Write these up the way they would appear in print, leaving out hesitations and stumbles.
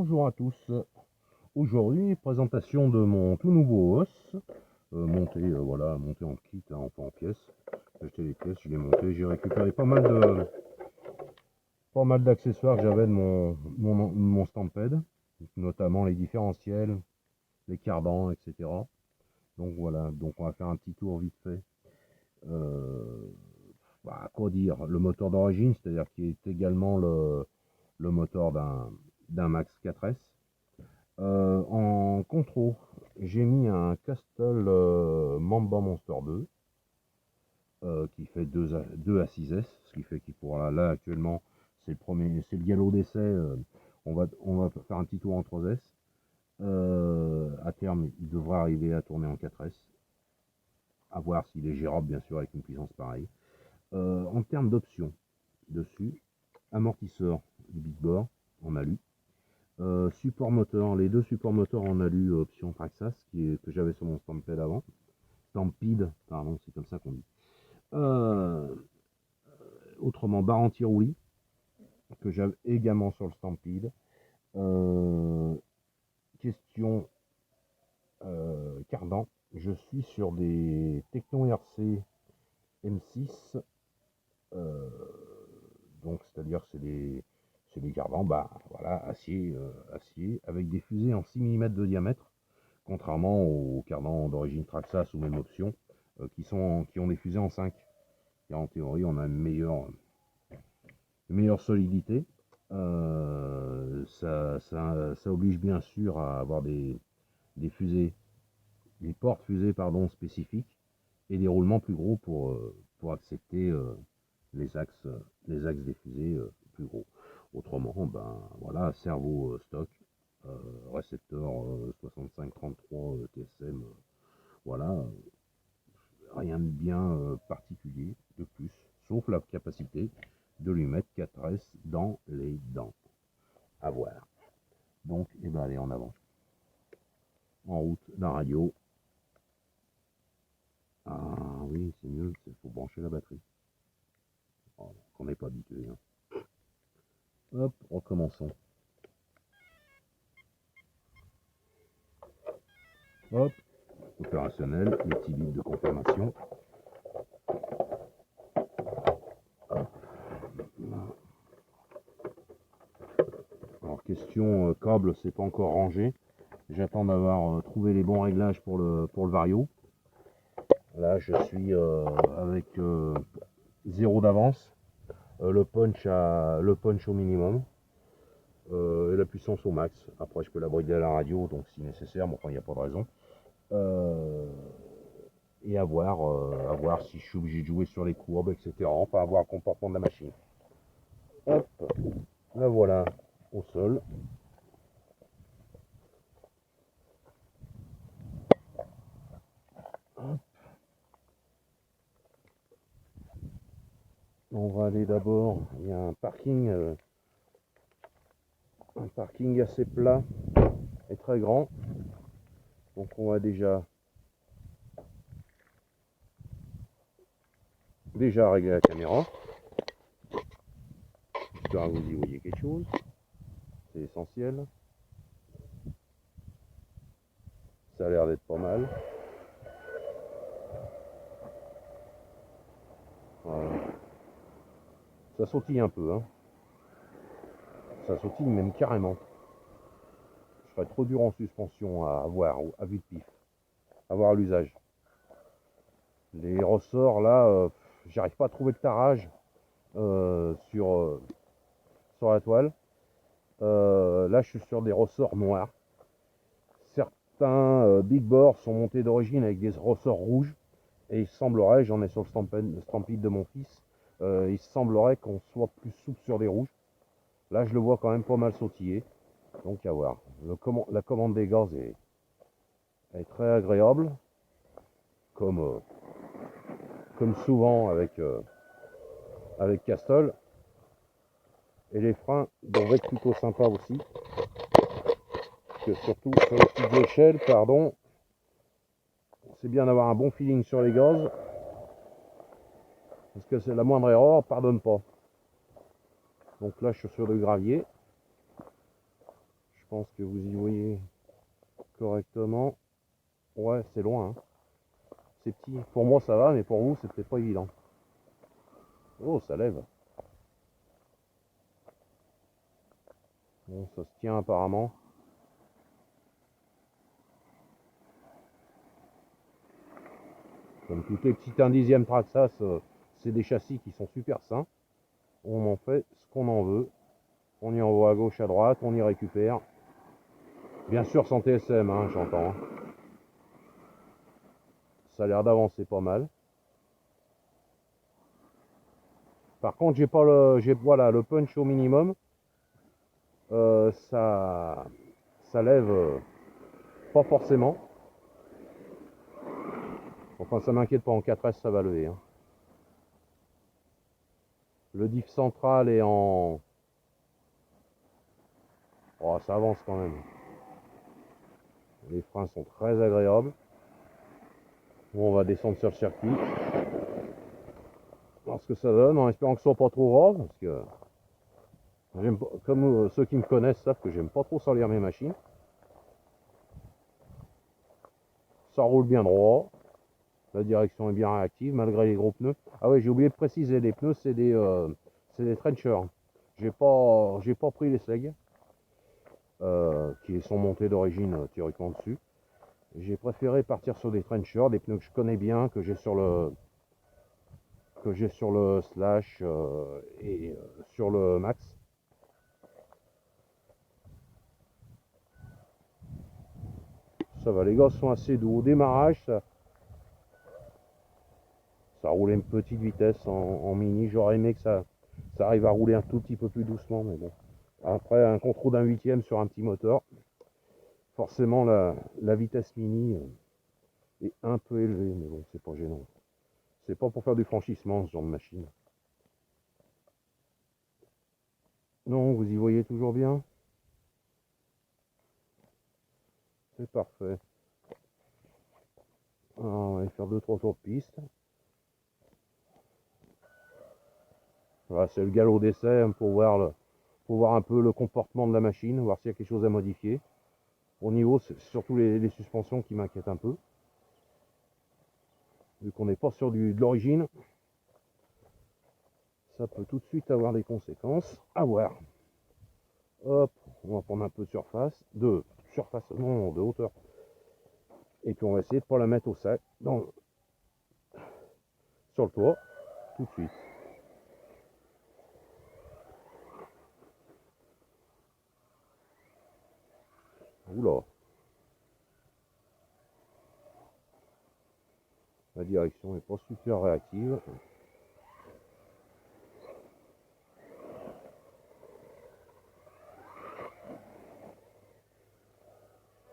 Bonjour à tous. Aujourd'hui, présentation de mon tout nouveau os, voilà, monté en kit, hein, pas en pièces. J'ai acheté les pièces, je l'ai monté, j'ai récupéré pas mal d'accessoires que j'avais de mon Stampede, notamment les différentiels, les cardans, etc. Donc voilà, donc on va faire un petit tour vite fait. Quoi dire, le moteur d'origine, c'est-à-dire qui est également le moteur d'un Max 4S. En contro, j'ai mis un Castle Mamba Monster 2 qui fait 2 à 6S, ce qui fait qu'il pourra là actuellement c'est le galop d'essai. On va faire un petit tour en 3S. À terme, il devrait arriver à tourner en 4S. À voir s'il est gérable, bien sûr, avec une puissance pareille. En termes d'options, dessus, amortisseur du Big Bore en alu. Support moteur, les deux supports moteurs en alu option Traxxas que j'avais sur mon Stampede avant. Stampede, pardon, c'est comme ça qu'on dit. Autrement, barre anti-roulis que j'avais également sur le Stampede. Question cardan, je suis sur des Techno RC M6, donc c'est-à-dire c'est des cardans, voilà, acier avec des fusées en 6 mm de diamètre. Contrairement aux cardans d'origine Traxxas ou même option qui ont des fusées en 5. Et en théorie, on a une meilleure solidité. Ça oblige bien sûr à avoir des fusées, des portes fusées pardon, spécifiques et des roulements plus gros pour accepter les axes des fusées plus gros. Autrement, voilà, cerveau stock, récepteur 6533 TSM. Voilà, rien de bien particulier de plus, sauf la capacité de lui mettre 4S dans les dents. À voir. Donc, allez, en avant. En route, la radio. Ah oui, c'est mieux, il faut brancher la batterie. Oh, on n'est pas habitué. Hein. Hop, recommençons. Hop, opérationnel, le petit bip de confirmation. Hop. Alors, question câble, c'est pas encore rangé. J'attends d'avoir trouvé les bons réglages pour le Vario. Là, je suis avec 0 d'avance. Le punch au minimum. Et la puissance au max. Après, je peux la brider à la radio, donc si nécessaire, mais enfin, il n'y a pas de raison. Et à voir si je suis obligé de jouer sur les courbes, etc. Enfin, à voir le comportement de la machine. Hop, la voilà au sol. Hop. On va aller d'abord, il y a un parking assez plat et très grand. Donc on va déjà régler la caméra. J'espère que vous y voyez quelque chose. C'est essentiel. Ça a l'air d'être pas mal. Voilà. Ça sautille un peu, hein. Ça sautille même carrément. Je serais trop dur en suspension à avoir à vue de pif, à voir à l'usage. Les ressorts là, j'arrive pas à trouver de tarage sur la toile. Là, je suis sur des ressorts noirs. Certains big bores sont montés d'origine avec des ressorts rouges. Et il semblerait, j'en ai sur le Stampede de mon fils, il semblerait qu'on soit plus souple sur des rouges. Là, je le vois quand même pas mal sautiller. Donc à voir. La commande des gaz est très agréable. Comme souvent avec Castle. Et les freins doivent être plutôt sympas aussi. Parce que surtout sur les petites échelles, c'est bien d'avoir un bon feeling sur les gaz. Parce que c'est la moindre erreur, pardonne pas. Donc là, je suis sur du gravier. Je pense que vous y voyez correctement. Ouais, c'est loin, hein. C'est petit. Pour moi ça va, mais pour vous c'est peut-être pas évident. Oh, ça lève. Bon, ça se tient apparemment. Comme toutes les petites 1/10 Traxxas, c'est des châssis qui sont super sains. On en fait ce qu'on en veut. On y envoie à gauche, à droite, on y récupère. Bien sûr sans TSM, hein, j'entends. Hein. Ça a l'air d'avancer pas mal. Par contre, j'ai pas voilà, le punch au minimum. Ça lève pas forcément. Enfin, ça m'inquiète pas, en 4S ça va lever. Hein. Le diff central est en... Oh, ça avance quand même. Les freins sont très agréables. Bon, on va descendre sur le circuit. Voir ce que ça donne, en espérant que ce soit pas trop rare, parce que j'aime pas, comme ceux qui me connaissent savent que j'aime pas trop salir mes machines. Ça roule bien droit. La direction est bien réactive malgré les gros pneus. Ah oui, j'ai oublié de préciser, les pneus c'est des trenchers. J'ai pas pris les sleg qui sont montés d'origine théoriquement dessus. J'ai préféré partir sur des trenchers, des pneus que je connais bien, que j'ai sur le slash et sur le max. Ça va, les gosses sont assez doux. Au démarrage, ça roulait une petite vitesse en mini. J'aurais aimé que ça arrive à rouler un tout petit peu plus doucement, mais bon. Après, un contrôle d'un 8e sur un petit moteur, forcément la vitesse mini est un peu élevée, mais bon, c'est pas gênant. C'est pas pour faire du franchissement, ce genre de machine. Non, vous y voyez toujours bien? C'est parfait. Alors, on va aller faire 2-3 tours de piste. Voilà, c'est le galop d'essai hein, pour voir un peu le comportement de la machine, voir s'il y a quelque chose à modifier. Au niveau, c'est surtout les suspensions qui m'inquiètent un peu. Vu qu'on n'est pas sur de l'origine, ça peut tout de suite avoir des conséquences. À voir. Hop, on va prendre un peu de surface. Non, de hauteur. Et puis on va essayer de ne pas la mettre au sac sur le toit tout de suite. Oula. La direction n'est pas super réactive.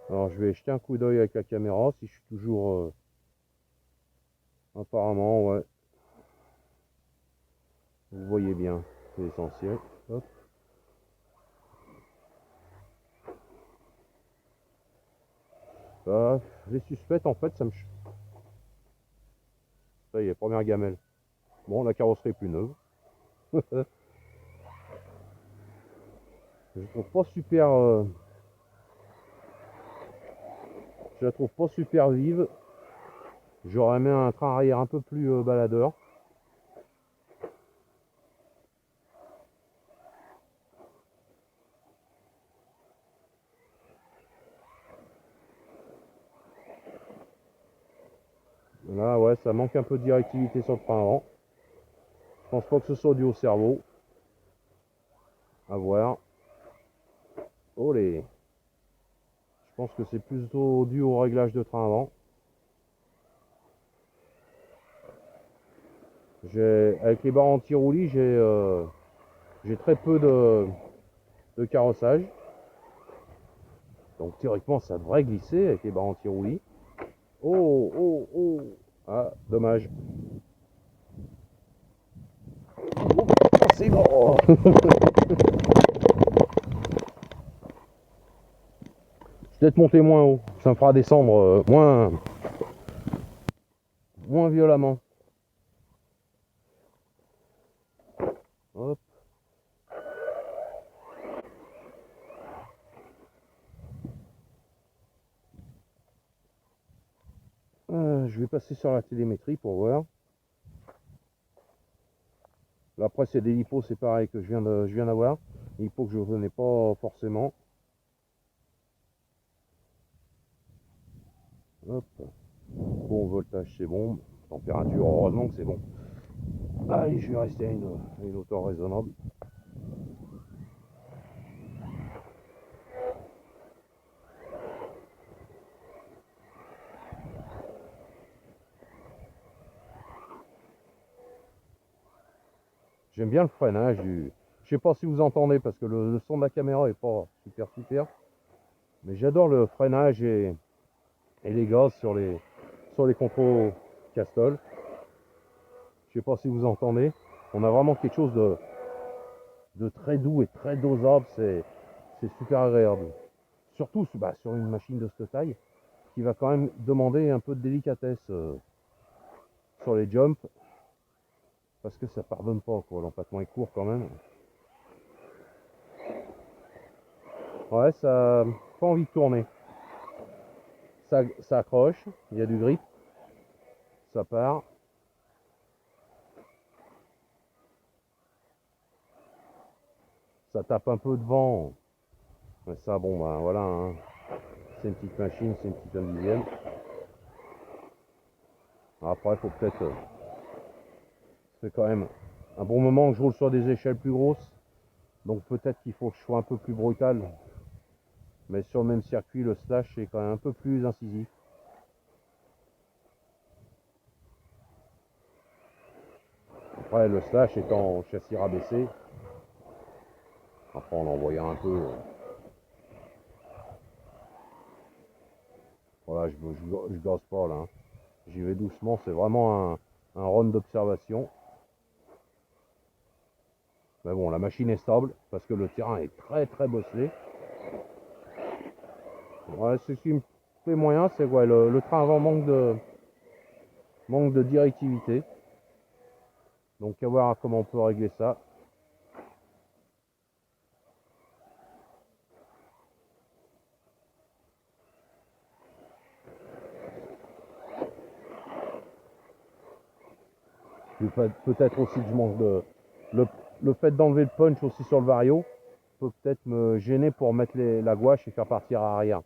Alors je vais jeter un coup d'œil avec la caméra si je suis toujours... apparemment, ouais. Vous voyez bien, c'est essentiel. Hop. Les suspects, en fait, ça me... Ça y est, première gamelle. Bon, la carrosserie est plus neuve. Je trouve pas super... je la trouve pas super vive. J'aurais aimé un train arrière un peu plus baladeur. Là, ouais, ça manque un peu de directivité sur le train avant. Je pense pas que ce soit dû au cerveau. À voir. Olé. Je pense que c'est plutôt dû au réglage de train avant. Avec les barres anti-roulis, j'ai très peu de carrossage. Donc théoriquement, ça devrait glisser avec les barres anti-roulis. Oh, oh, oh. Ah, dommage. Oh, c'est bon. Peut-être monter moins haut. Ça me fera descendre moins violemment. Hop. je vais passer sur la télémétrie pour voir. Là, après, c'est des lipos, c'est pareil que je viens d'avoir. Lipos que je ne connais pas forcément. Hop. Bon, voltage, c'est bon. Température, heureusement que c'est bon. Allez, je vais rester à une hauteur raisonnable. J'aime bien le freinage du... Je sais pas si vous entendez parce que le son de la caméra est pas super. Mais j'adore le freinage et les gaz sur les contrôles Castrol. Je sais pas si vous entendez. On a vraiment quelque chose de très doux et très dosable. C'est super agréable. Surtout sur une machine de cette taille qui va quand même demander un peu de délicatesse sur les jumps. Parce que ça pardonne pas, quoi. L'empattement est court quand même. Ouais, ça pas envie de tourner. Ça accroche, il y a du grip. Ça part. Ça tape un peu de vent. Mais ça, bon, ben voilà. Hein. C'est une petite machine, c'est une petite individuelle. Après, il faut peut-être... c'est quand même un bon moment que je roule sur des échelles plus grosses. Donc peut-être qu'il faut que je sois un peu plus brutal. Mais sur le même circuit, le slash est quand même un peu plus incisif. Après, le slash étant en châssis rabaissé. Après, en envoyant un peu... voilà, je gaze pas là. Hein. J'y vais doucement, c'est vraiment un run d'observation. Mais bon, la machine est stable parce que le terrain est très bosselé. Ouais, ce qui me fait moyen, c'est ouais, le train avant manque de directivité. Donc à voir comment on peut régler ça. Peut-être aussi que je manque de... Le fait d'enlever le punch aussi sur le vario peut peut-être me gêner pour mettre la gouache et faire partir à arrière.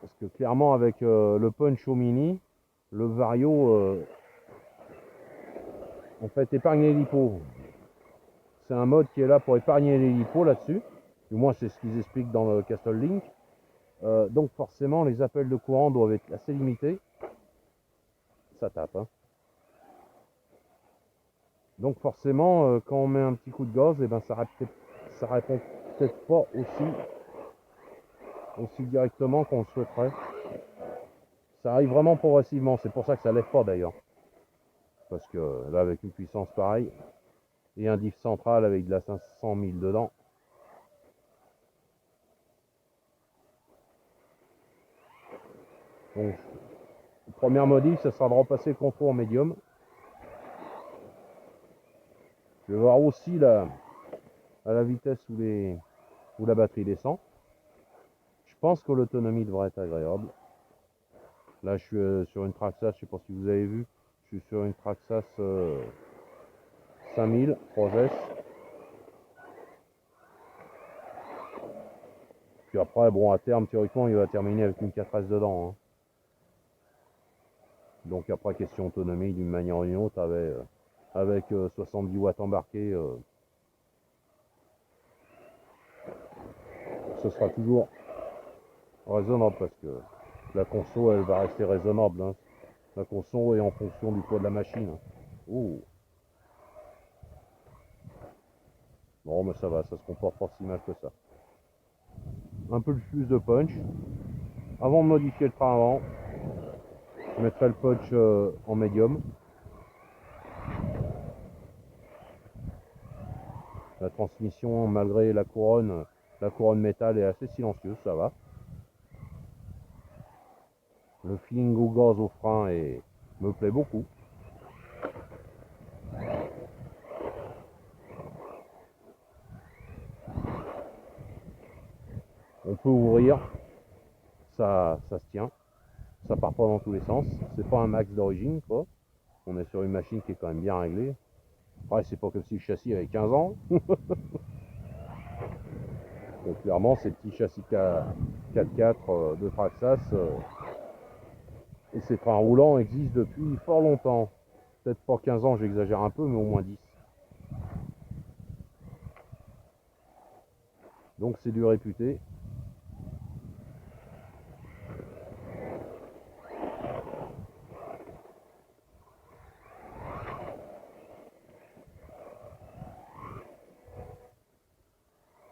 Parce que clairement avec le punch au mini, le vario en fait épargne les lipos. C'est un mode qui est là pour épargner les lipos là-dessus. Du moins c'est ce qu'ils expliquent dans le Castrol Link. Donc forcément les appels de courant doivent être assez limités. Ça tape. Hein. Donc forcément quand on met un petit coup de gaz, et ben ça répond peut-être pas aussi directement qu'on le souhaiterait. Ça arrive vraiment progressivement, c'est pour ça que ça lève pas d'ailleurs. Parce que là avec une puissance pareille, et un diff central avec de la 500 000 dedans. Donc, première modif, ça sera de repasser le contrôle en médium. Je vais voir aussi à la vitesse où la batterie descend. Je pense que l'autonomie devrait être agréable. Là, je suis sur une Traxxas, je ne sais pas si vous avez vu, je suis sur une Traxxas 5000 3S. Puis après, bon, à terme, théoriquement, il va terminer avec une 4S dedans. Hein. Donc après, question autonomie, d'une manière ou d'une autre, avec 70 watts embarqués, ce sera toujours raisonnable parce que la conso, elle va rester raisonnable. Hein. La conso est en fonction du poids de la machine. Oh. Bon, mais ça va, ça se comporte pas si mal que ça. Un peu plus de punch. Avant de modifier le train avant, je mettrai le punch en médium. La transmission, malgré la couronne métal est assez silencieuse, ça va. Le feeling au gaz au frein me plaît beaucoup. On peut ouvrir, ça se tient. ça part pas dans tous les sens. C'est pas un max d'origine, quoi. On est sur une machine qui est quand même bien réglée. Après, c'est pas comme si le châssis avait 15 ans. Donc clairement, ces petits châssis 4x4 de Traxxas et ces trains roulants existent depuis fort longtemps. Peut-être pas 15 ans, j'exagère un peu, mais au moins 10. Donc c'est du réputé.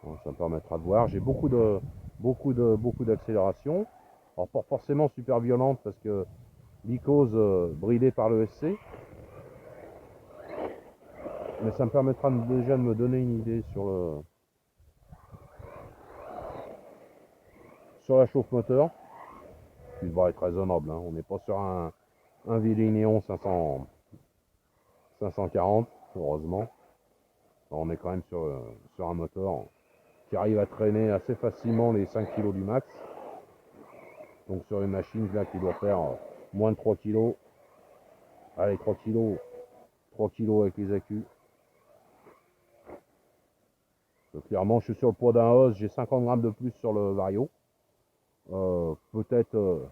Bon, ça me permettra de voir. J'ai beaucoup d'accélération. Alors pas forcément super violente parce que l'icose bridée par le SC. Mais ça me permettra déjà de me donner une idée sur la chauffe moteur, qui devrait être raisonnable. Hein. On n'est pas sur un Vilignon 540, heureusement. On est quand même sur un moteur qui arrive à traîner assez facilement les 5 kg du max. Donc sur une machine là qui doit faire moins de 3 kg. Allez, 3 kg, 3 kg avec les accus. Donc, clairement, je suis sur le poids d'un os, j'ai 50 grammes de plus sur le Vario. Peut-être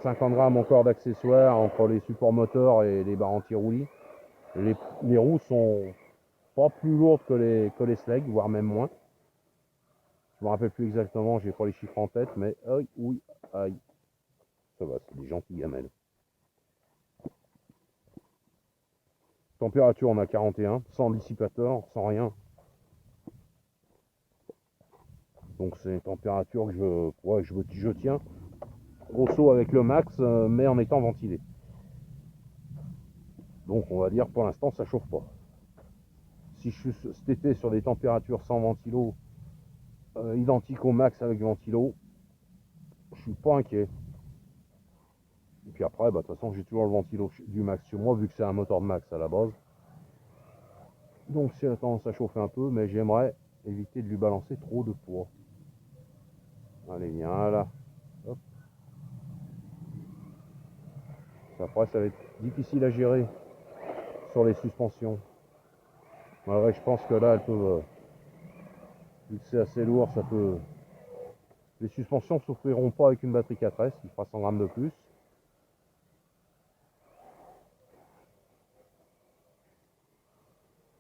50 grammes encore d'accessoires entre les supports moteurs et les barres anti-roulis. Les roues sont pas plus lourdes que les Sleg, voire même moins. Je me rappelle plus exactement, j'ai pas les chiffres en tête, mais aïe, oui, aïe. Ça va, c'est des gentils gamelles. Température, on a 41, sans dissipateur, sans rien. Donc c'est une température que je tiens, grosso avec le max, mais en étant ventilé. Donc on va dire pour l'instant ça chauffe pas. Si je suis cet été sur des températures sans ventilo, identiques au max avec ventilo, je suis pas inquiet. Et puis après, bah, de toute façon j'ai toujours le ventilo du max sur moi, vu que c'est un moteur de max à la base. Donc c'est la tendance à chauffer un peu, mais j'aimerais éviter de lui balancer trop de poids. Allez, viens là. Hop. Après, ça va être difficile à gérer sur les suspensions. Malgré je pense que là, elles peuvent, vu que c'est assez lourd, ça peut. Les suspensions ne souffriront pas avec une batterie 4S, il fera 100 grammes de plus.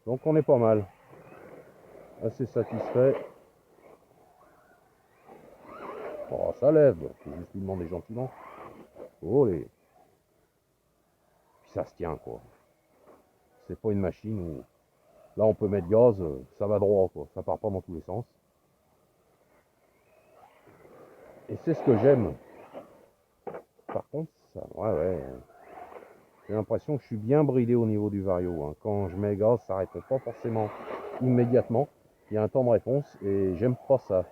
Donc on est pas mal. Assez satisfait. Oh, ça lève, faut juste lui demander gentiment. Oh les. Puis ça se tient quoi. C'est pas une machine où. Là on peut mettre gaz, ça va droit quoi. Ça part pas dans tous les sens. Et c'est ce que j'aime. Par contre, ça. Ouais. J'ai l'impression que je suis bien bridé au niveau du Vario. Hein. Quand je mets gaz, ça répond pas forcément immédiatement. Il y a un temps de réponse et j'aime pas ça.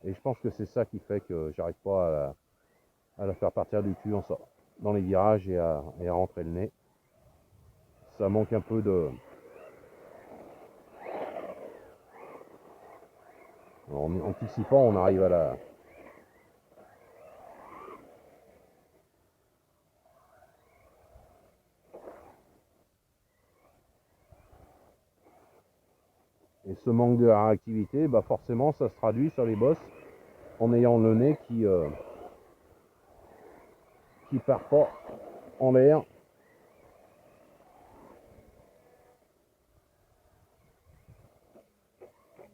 Et je pense que c'est ça qui fait que j'arrive pas à la faire partir du cul dans les virages et à rentrer le nez. Ça manque un peu de. En anticipant, on arrive à la. Et ce manque de réactivité, bah forcément, ça se traduit sur les bosses en ayant le nez qui part pas en l'air.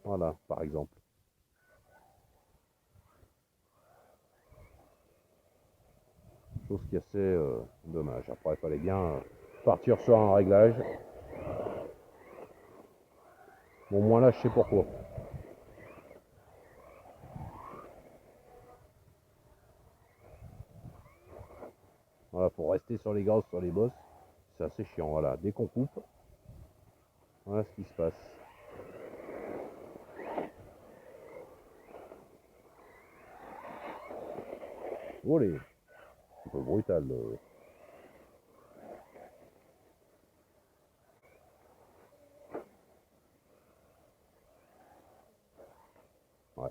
Voilà, par exemple. Chose qui est assez dommage. Après, il fallait bien partir sur un réglage. Bon, moins là, je sais pourquoi. Voilà, pour rester sur les gaz, sur les bosses, c'est assez chiant. Voilà, dès qu'on coupe, voilà ce qui se passe. Oh les, un peu brutal. Ouais.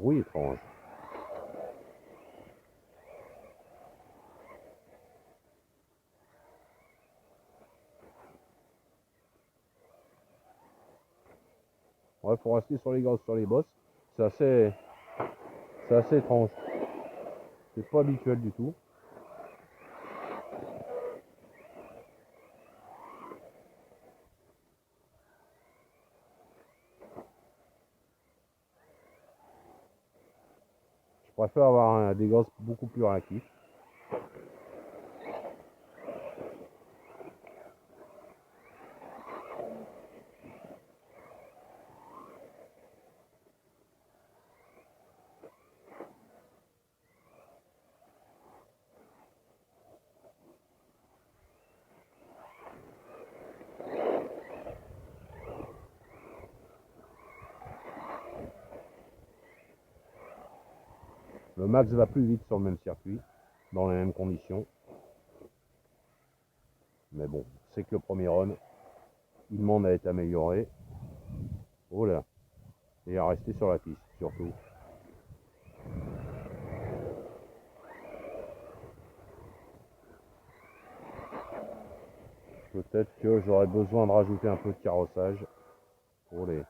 bruit étrange. Ouais, faut rester sur les gaz, sur les bosses. C'est assez étrange. C'est pas habituel du tout. Je préfère avoir des gaz beaucoup plus réactifs. Le max va plus vite sur le même circuit, dans les mêmes conditions. Mais bon, c'est que le premier run. Il demande à être amélioré. Oh là. Et à rester sur la piste, surtout. Peut-être que j'aurais besoin de rajouter un peu de carrossage. Oh les.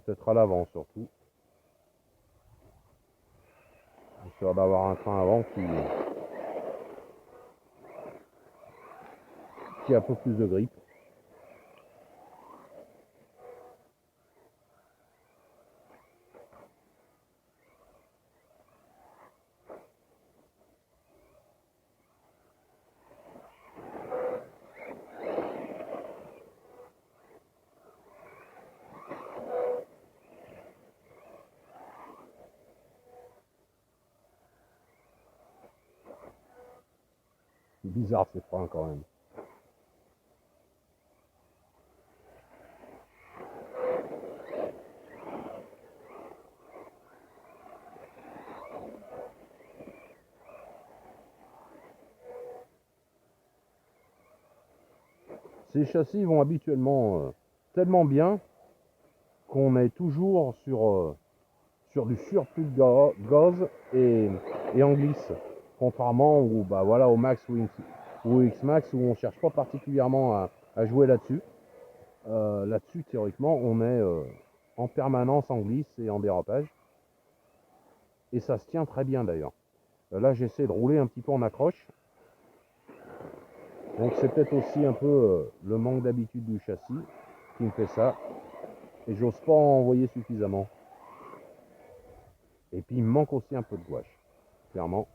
Peut-être à l'avant surtout. Histoire d'avoir un train avant qui a un peu plus de grippe. Bizarre ces freins quand même. Ces châssis vont habituellement tellement bien qu'on est toujours sur du surplus de gaz et en glisse. Contrairement au Max ou X-Max où on ne cherche pas particulièrement à jouer là-dessus. Là-dessus, théoriquement, on est en permanence en glisse et en dérapage. Et ça se tient très bien d'ailleurs. Là, j'essaie de rouler un petit peu en accroche. Donc c'est peut-être aussi un peu le manque d'habitude du châssis qui me fait ça. Et j'ose pas envoyer suffisamment. Et puis il me manque aussi un peu de gouache. Clairement,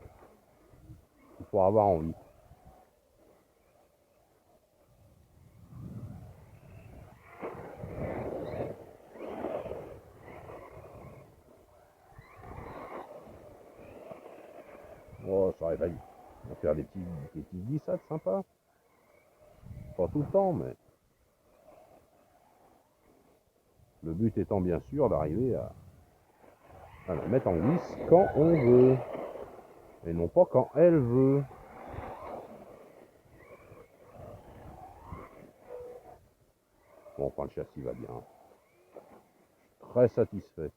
il faut avoir envie. Oh, ça réveille. On va faire des petits glissades sympas. Pas tout le temps, mais le but étant bien sûr d'arriver à la mettre en glisse quand on veut. Et non pas quand elle veut. Bon, enfin, le châssis va bien. Très satisfait.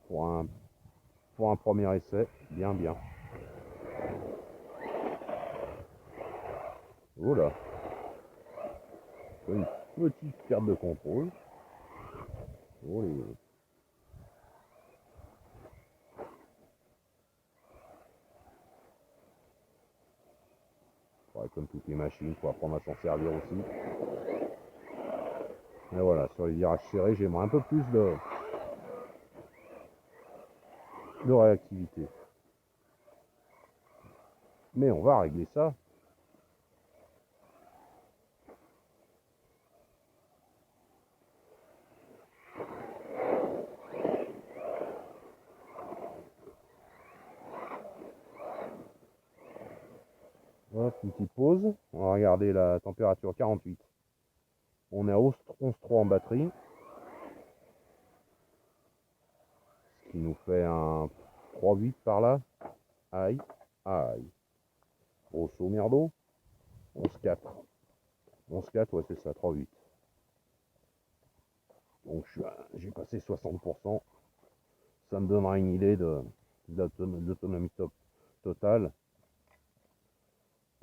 Pour un premier essai, bien. Voilà. Une petite perte de contrôle. Oh les... Ouais, comme toutes les machines, il faut apprendre à s'en servir aussi. Et voilà, sur les virages serrés, j'aimerais un peu plus de réactivité. Mais on va régler ça. Hop, une petite pause. On va regarder la température 48. On est à 11,3 en batterie. Ce qui nous fait un 3,8 par là. Aïe. Grosso merdo. 11,4. 11,4, ouais, c'est ça, 3,8. Donc j'ai passé 60%. Ça me donnera une idée de l'autonomie totale.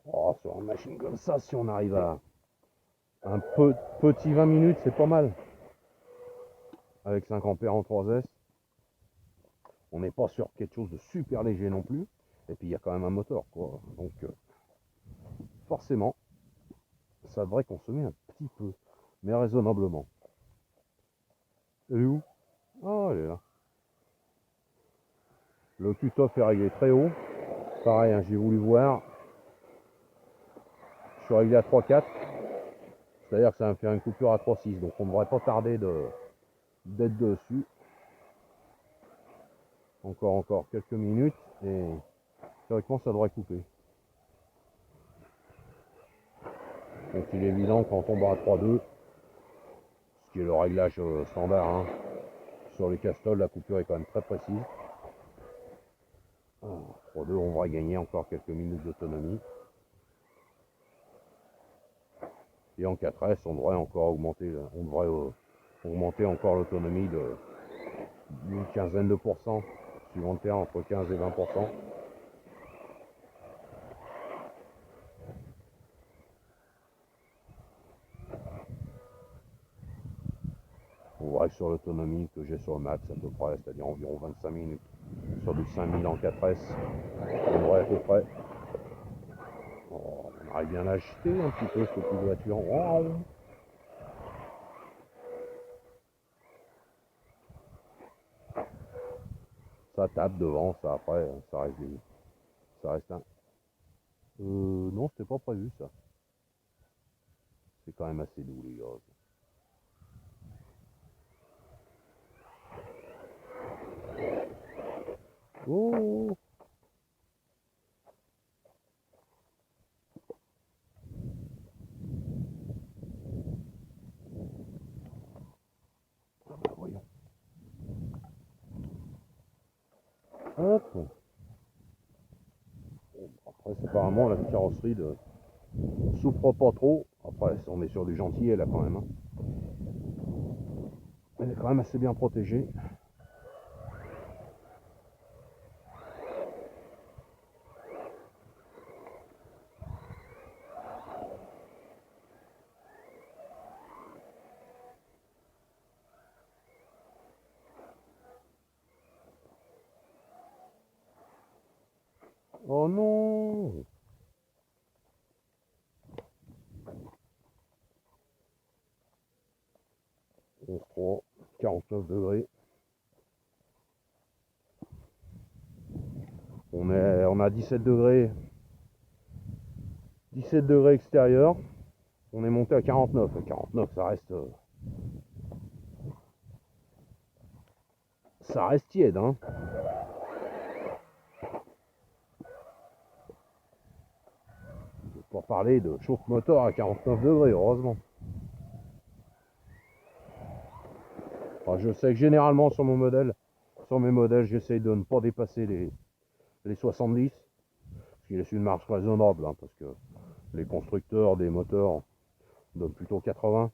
Oh, sur une machine comme ça, si on arrive à un petit 20 minutes, c'est pas mal. Avec 5 ampères en 3S, on n'est pas sur quelque chose de super léger non plus. Et puis il y a quand même un moteur, quoi. Donc forcément, ça devrait consommer un petit peu, mais raisonnablement. Elle est où? Ah, elle est là. Le cut-off est réglé très haut. Pareil, hein, j'ai voulu voir. Je suis réglé à 3,4. C'est-à-dire que ça va me faire une coupure à 3,6. Donc on ne devrait pas tarder d'être dessus. Encore quelques minutes. Et théoriquement, ça devrait couper. Donc il est évident quand on tombera à 3,2, ce qui est le réglage standard, hein, sur les castoles, la coupure est quand même très précise. 3,2, on va gagner encore quelques minutes d'autonomie. Et en 4S, on devrait encore augmenter, augmenter encore l'autonomie d'une quinzaine de pourcents, suivant le terrain, entre 15 et 20%. On voit que sur l'autonomie que j'ai sur le max à peu près, c'est-à-dire environ 25 minutes, sur du 5000 en 4S, on devrait à peu près. Oh, on arrive bien à acheter un petit peu cette petite voiture. Wow. Ça tape devant, ça après, ça reste un. Non, c'était pas prévu ça. C'est quand même assez doux les gars. Oh. Ah bah voyons. Hop. Après, apparemment, la carrosserie souffre pas trop. Après, on est sur du gentillet là quand même, hein. Elle est quand même assez bien protégée. Oh non. On se croit 49 degrés. On a 17 degrés. 17 degrés extérieur. On est monté à 49. À 49, ça reste tiède, hein. Pour parler de chauffe-moteur à 49 degrés, heureusement. Enfin, je sais que généralement sur mes modèles, j'essaye de ne pas dépasser les 70, ce qui laisse une marge raisonnable, hein, parce que les constructeurs des moteurs donnent plutôt 80,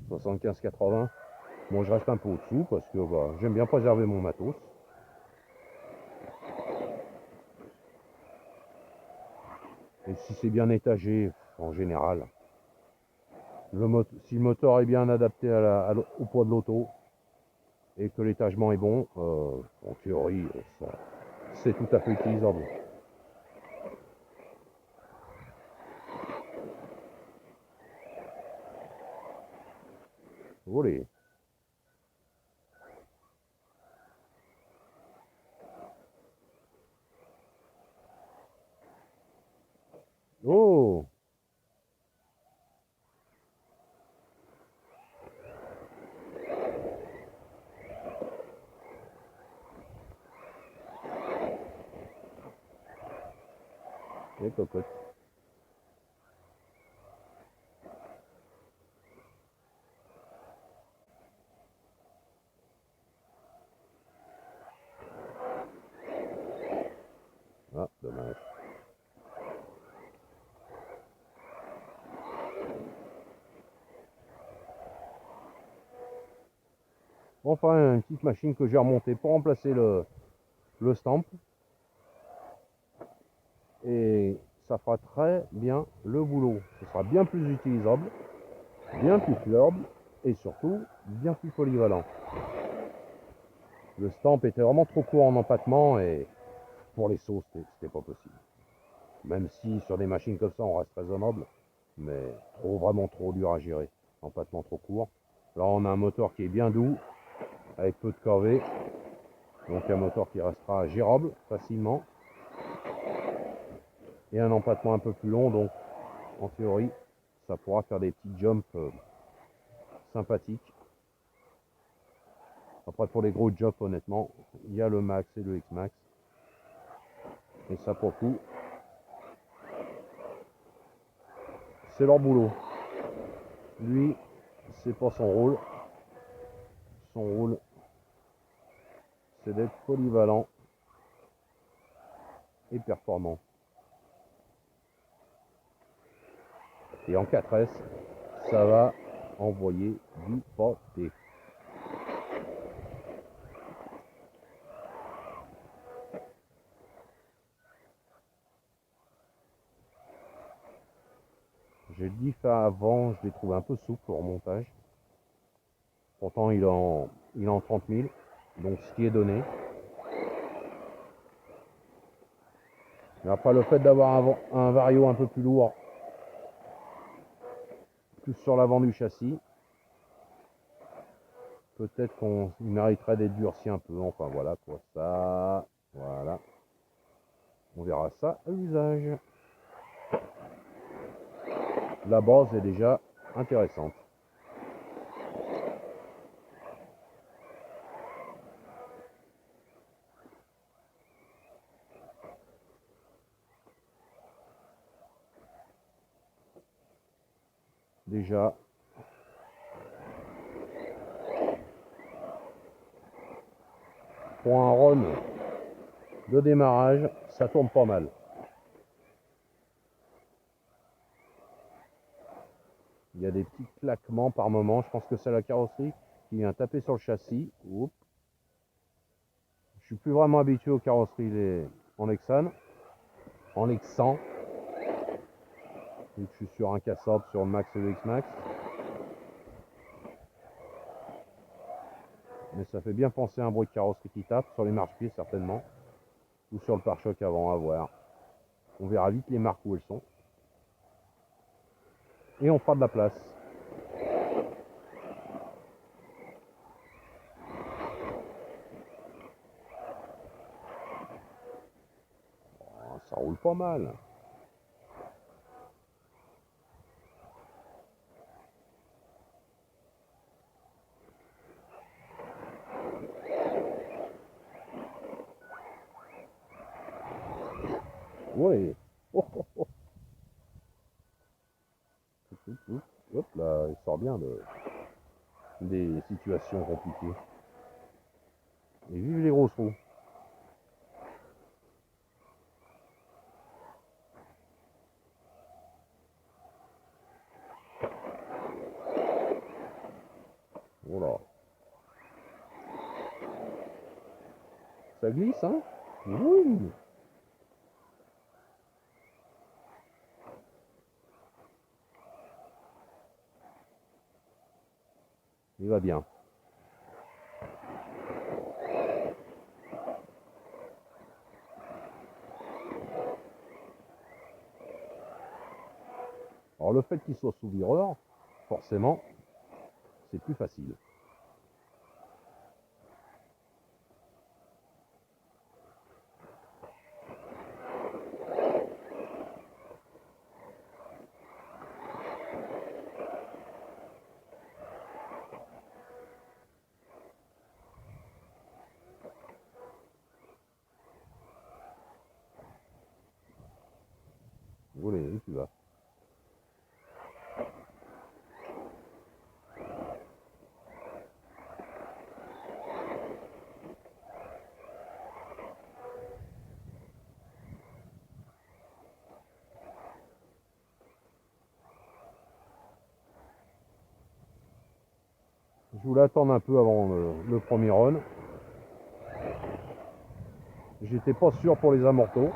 75-80. Moi, je reste un peu au-dessous parce que bah, j'aime bien préserver mon matos. Et si c'est bien étagé, en général, si le moteur est bien adapté au poids de l'auto et que l'étagement est bon, en théorie, c'est tout à fait utilisable. Volé. Oh. Les cocottes. Ah, dommage. Enfin, une petite machine que j'ai remontée pour remplacer le stamp. Et ça fera très bien le boulot. Ce sera bien plus utilisable, bien plus fiable et surtout bien plus polyvalent. Le stamp était vraiment trop court en empattement et pour les sauts, c'était pas possible. Même si sur des machines comme ça, on reste raisonnable, mais vraiment trop dur à gérer. Empattement trop court. Là, on a un moteur qui est bien doux, avec peu de corvée. Donc un moteur qui restera gérable facilement. Et un empattement un peu plus long, donc en théorie, ça pourra faire des petits jumps sympathiques. Après, pour les gros jumps, honnêtement, il y a le Max et le X-Max. Et ça, pour le coup, c'est leur boulot. Lui, c'est pas son rôle. Son rôle, c'est d'être polyvalent et performant. Et en 4S, ça va envoyer du pâté. J'ai dit ça avant, je l'ai trouvé un peu souple au remontage. Pourtant, il est en 30 000, donc ce qui est donné. Mais après, le fait d'avoir un vario un peu plus lourd, plus sur l'avant du châssis, peut-être qu'on mériterait d'être durci un peu. Enfin, voilà quoi, ça, voilà. On verra ça à l'usage. La base est déjà intéressante. Déjà, pour un run de démarrage, ça tourne pas mal. Il y a des petits claquements par moment. Je pense que c'est la carrosserie qui vient taper sur le châssis. Oups. Je suis plus vraiment habitué aux carrosseries en Lexan. En Lexan. Donc, je suis sur un cassable sur le Max et le X-Max. Mais ça fait bien penser à un bruit de carrosserie qui tape, sur les marchepieds certainement. Ou sur le pare-choc avant, à voir. On verra vite les marques où elles sont. Et on fera de la place. Oh, ça roule pas mal. Ouais. Oh, oh, oh. Hop là, il sort bien des situations compliquées. Et vive les grosses roues. Voilà. Ça glisse, hein? Oui. Il va bien. Alors le fait qu'il soit sous vireur, forcément, c'est plus facile. Vous voulez, tu vas. Je voulais attendre un peu avant le premier run. J'étais pas sûr pour les amortos.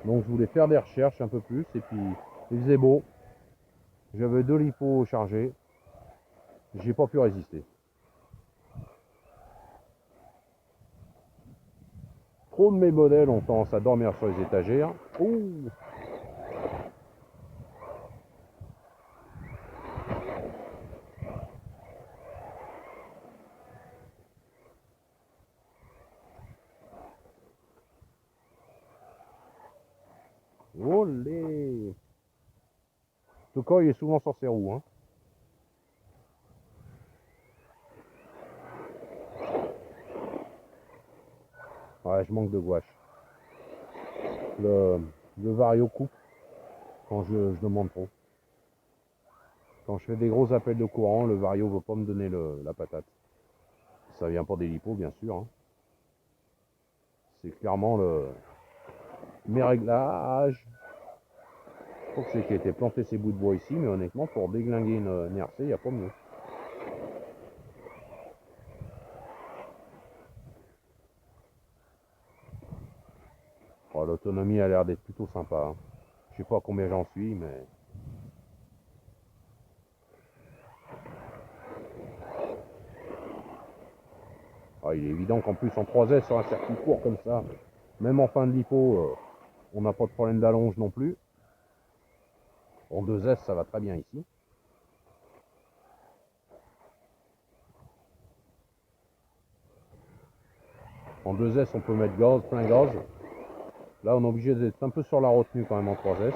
Donc je voulais faire des recherches un peu plus. Et puis il faisait beau. J'avais 2 lipos chargés. J'ai pas pu résister. Trop de mes modèles ont tendance à dormir sur les étagères. Ouh. Olé. En tout cas, il est souvent sur ses roues. Hein. Ouais, je manque de gouache. Le vario coupe quand je demande trop. Quand je fais des gros appels de courant, le vario ne veut pas me donner la patate. Ça vient pas des lipos, bien sûr. Hein. C'est clairement mes réglages. Je crois que c'est qui a été planté ces bouts de bois ici, mais honnêtement, pour déglinguer une RC, il n'y a pas mieux. Oh, l'autonomie a l'air d'être plutôt sympa. Hein. Je sais pas combien j'en suis, mais... Ah, il est évident qu'en plus en 3S sur un circuit court comme ça, même en fin de lipo, on n'a pas de problème d'allonge non plus. En 2S, ça va très bien ici. En 2S, on peut mettre gaz, plein gaz. Là, on est obligé d'être un peu sur la retenue quand même en 3S.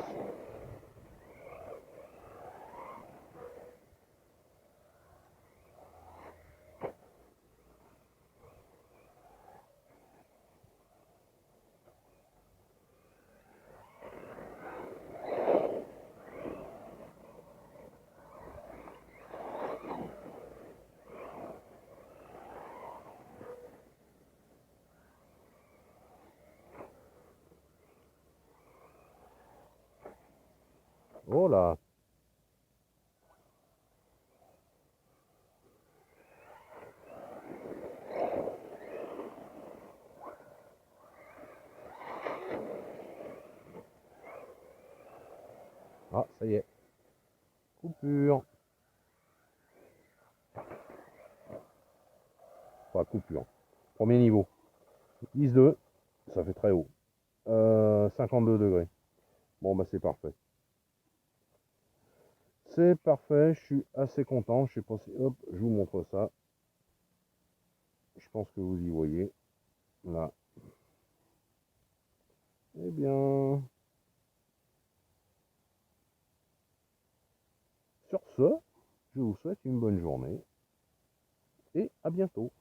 Oh là. Ah, ça y est. Coupure. Enfin, coupure. Premier niveau. 10-2. Ça fait très haut. 52 degrés. Bon, bah c'est parfait. C'est parfait. Je suis assez content. Je sais pas si... Hop, je vous montre ça. Je pense que vous y voyez. Là. Eh bien... Sur ce, je vous souhaite une bonne journée. Et à bientôt.